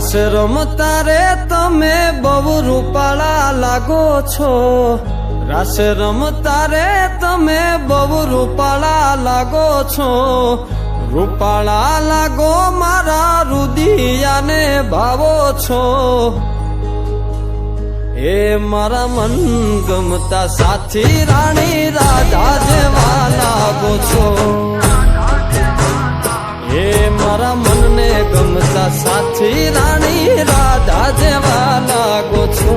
રાસ રમતા રે તમે બહુ રૂપાળા લાગો છો, રાસ રમતા રે તમે બહુ રૂપાળા લાગો છો, રૂપાળા લાગો મારા રુદિયાને ભાવો છો, એ મારા મન ગમતા સાથી રાણી રાધા જેવા લાગો છો, એ મારા મનને ગમતા સાથી રાણી રાધા જેવા લાગો છો.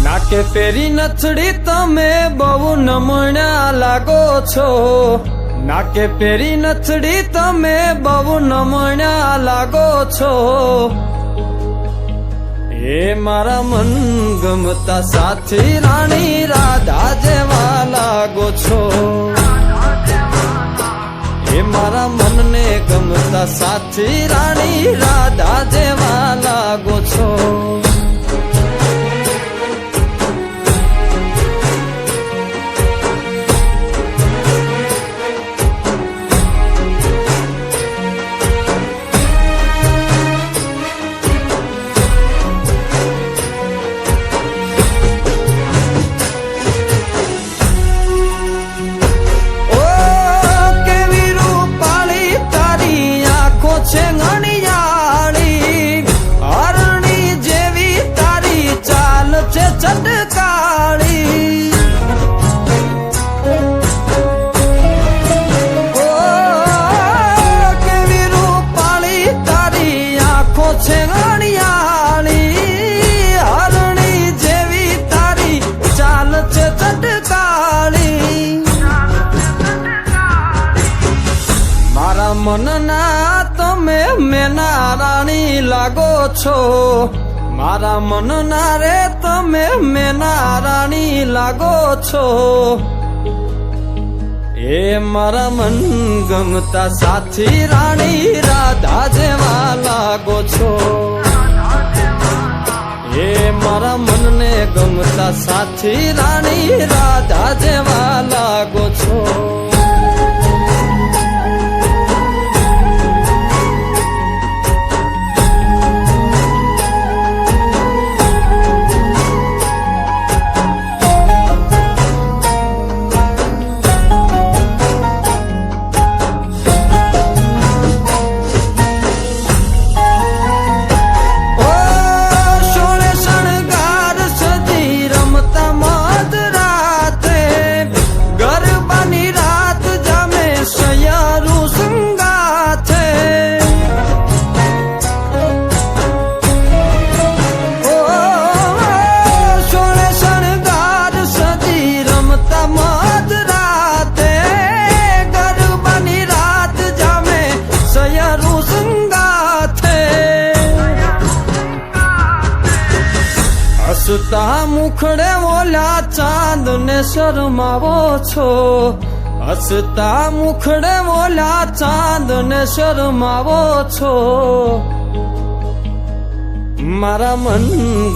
નાકે પેરી નથડી તમે બહુ નમણ્યા લાગો છો, નાકે પેરી નથડી તમે બહુ નમણ્યા લાગો છો, એ મારા મન ગમતા સાથી રાણી રાધા જેવા લાગો છો, એ મારા મનને ગમતા સાથી રાણી રાધા જેવા લાગો છો. મનના તમે મેના રાણી લાગો છો, મારા મનના રે તમે મેના રાણી લાગો છો, એ મારા મન ગમતા સાથી રાણી રાધા જેવા લાગો છો, એ મારા મનને ગમતા સાથી રાણી રાધા જેવા લાગો છો. હસતા મુખડે ઓલા ચાંદ ને શરમાવો છો, હસતા મુખડે ઓલા ચાંદ ને શરમાવો છો, મારા મન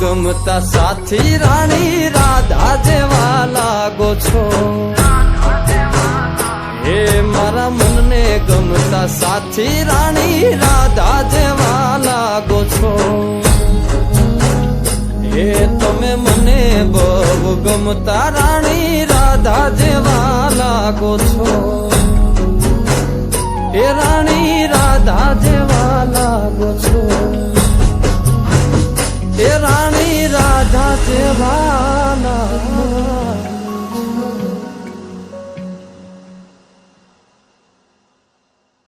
ગમતા સાથી રાણી રાધા જેવા લાગો છો, એ મારા મનને ગમતા સાથી રાણી રાધા જેવા લાગો છો, એ તમે મને બહુ ગમતા રાણી રાધા જેવા લાગો છો.